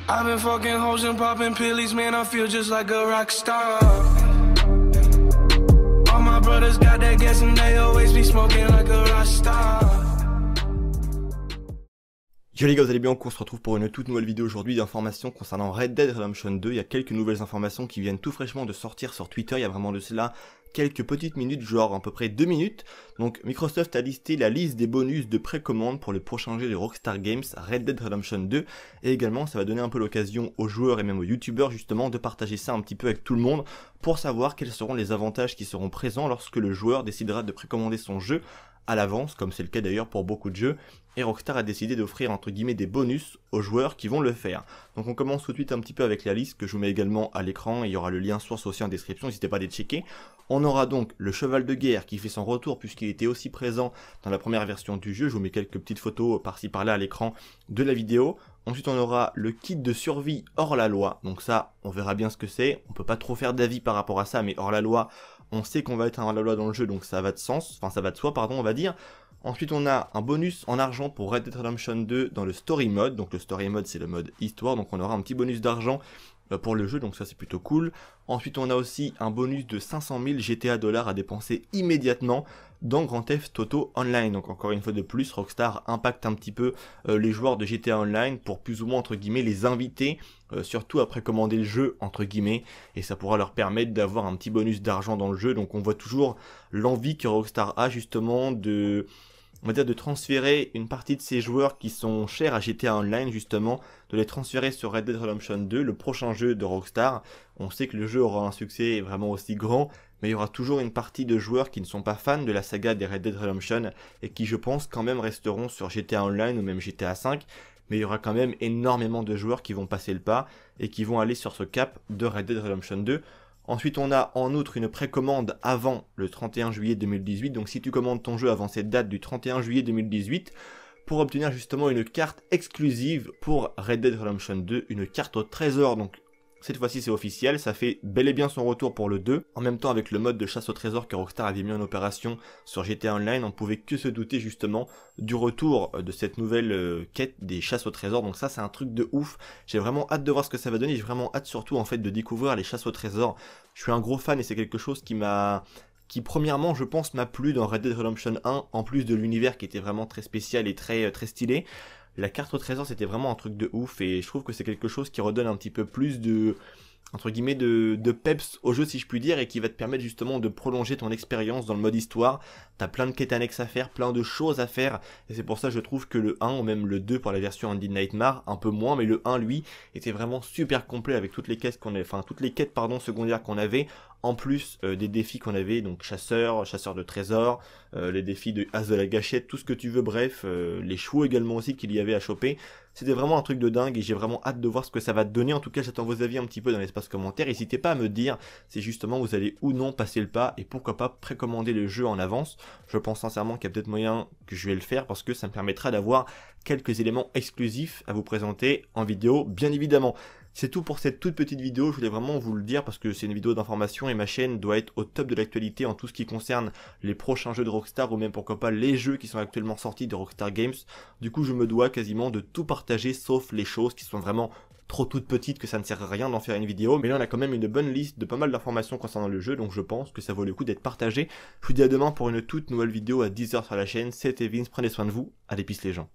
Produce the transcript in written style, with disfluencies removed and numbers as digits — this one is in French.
I've been fucking hoes and popping pillies, man, I feel just like a rock star. All my brothers got that gas and they always be smoking like a rock star. Yo les gars, vous allez bien? On se retrouve pour une toute nouvelle vidéo aujourd'hui d'informations concernant Red Dead Redemption 2. Il y a quelques nouvelles informations qui viennent tout fraîchement de sortir sur Twitter. Il y a vraiment de cela quelques petites minutes, genre à peu près 2 minutes. Donc Microsoft a listé la liste des bonus de précommande pour le prochain jeu de Rockstar Games, Red Dead Redemption 2. Et également, ça va donner un peu l'occasion aux joueurs et même aux youtubeurs justement de partager ça un petit peu avec tout le monde pour savoir quels seront les avantages qui seront présents lorsque le joueur décidera de précommander son jeu à l'avance, comme c'est le cas d'ailleurs pour beaucoup de jeux, et Rockstar a décidé d'offrir entre guillemets des bonus aux joueurs qui vont le faire. Donc on commence tout de suite un petit peu avec la liste que je vous mets également à l'écran, et il y aura le lien source aussi en description, n'hésitez pas à les checker. On aura donc le cheval de guerre qui fait son retour puisqu'il était aussi présent dans la première version du jeu, je vous mets quelques petites photos par-ci par-là à l'écran de la vidéo. Ensuite on aura le kit de survie hors la loi, donc ça on verra bien ce que c'est, on peut pas trop faire d'avis par rapport à ça, mais hors la loi, on sait qu'on va être hors la loi dans le jeu, donc ça va de sens, enfin ça va de soi pardon on va dire. Ensuite on a un bonus en argent pour Red Dead Redemption 2 dans le story mode, donc le story mode c'est le mode histoire, donc on aura un petit bonus d'argent pour le jeu, donc ça c'est plutôt cool. Ensuite on a aussi un bonus de 500 000 GTA $ à dépenser immédiatement dans Grand Theft Auto Online. Donc encore une fois de plus, Rockstar impacte un petit peu les joueurs de GTA Online pour plus ou moins entre guillemets les inviter, surtout à précommander le jeu entre guillemets, et ça pourra leur permettre d'avoir un petit bonus d'argent dans le jeu. Donc on voit toujours l'envie que Rockstar a justement de... on va dire de transférer une partie de ces joueurs qui sont chers à GTA Online justement, de les transférer sur Red Dead Redemption 2, le prochain jeu de Rockstar. On sait que le jeu aura un succès vraiment aussi grand, mais il y aura toujours une partie de joueurs qui ne sont pas fans de la saga des Red Dead Redemption et qui je pense quand même resteront sur GTA Online ou même GTA 5. Mais il y aura quand même énormément de joueurs qui vont passer le pas et qui vont aller sur ce cap de Red Dead Redemption 2. Ensuite, on a en outre une précommande avant le 31 juillet 2018. Donc si tu commandes ton jeu avant cette date du 31 juillet 2018, pour obtenir justement une carte exclusive pour Red Dead Redemption 2, une carte au trésor. Donc cette fois-ci c'est officiel, ça fait bel et bien son retour pour le 2. En même temps avec le mode de chasse au trésor que Rockstar avait mis en opération sur GTA Online, on pouvait que se douter justement du retour de cette nouvelle quête des chasses au trésor. Donc ça c'est un truc de ouf, j'ai vraiment hâte de voir ce que ça va donner, j'ai vraiment hâte surtout en fait de découvrir les chasses au trésor. Je suis un gros fan et c'est quelque chose qui premièrement je pense m'a plu dans Red Dead Redemption 1, en plus de l'univers qui était vraiment très spécial et très stylé. La carte au trésor c'était vraiment un truc de ouf et je trouve que c'est quelque chose qui redonne un petit peu plus de, entre guillemets, de peps au jeu si je puis dire, et qui va te permettre justement de prolonger ton expérience dans le mode histoire. T'as plein de quêtes annexes à faire, plein de choses à faire, et c'est pour ça que je trouve que le 1 ou même le 2 pour la version Undead Nightmare, un peu moins, mais le 1 lui était vraiment super complet avec toutes les quêtes qu'on avait, enfin toutes les quêtes pardon secondaires qu'on avait, en plus des défis qu'on avait, donc chasseur de trésors, les défis de as de la gâchette, tout ce que tu veux, bref, les chevaux également aussi qu'il y avait à choper. C'était vraiment un truc de dingue et j'ai vraiment hâte de voir ce que ça va te donner. En tout cas, j'attends vos avis un petit peu dans l'espace commentaire. N'hésitez pas à me dire si justement vous allez ou non passer le pas et pourquoi pas précommander le jeu en avance. Je pense sincèrement qu'il y a peut-être moyen que je vais le faire parce que ça me permettra d'avoir quelques éléments exclusifs à vous présenter en vidéo, bien évidemment. C'est tout pour cette toute petite vidéo, je voulais vraiment vous le dire parce que c'est une vidéo d'information et ma chaîne doit être au top de l'actualité en tout ce qui concerne les prochains jeux de Rockstar ou même pourquoi pas les jeux qui sont actuellement sortis de Rockstar Games. Du coup je me dois quasiment de tout partager sauf les choses qui sont vraiment trop toutes petites que ça ne sert à rien d'en faire une vidéo. Mais là on a quand même une bonne liste de pas mal d'informations concernant le jeu, donc je pense que ça vaut le coup d'être partagé. Je vous dis à demain pour une toute nouvelle vidéo à 10h sur la chaîne, c'était Vince, prenez soin de vous, allez peace les gens.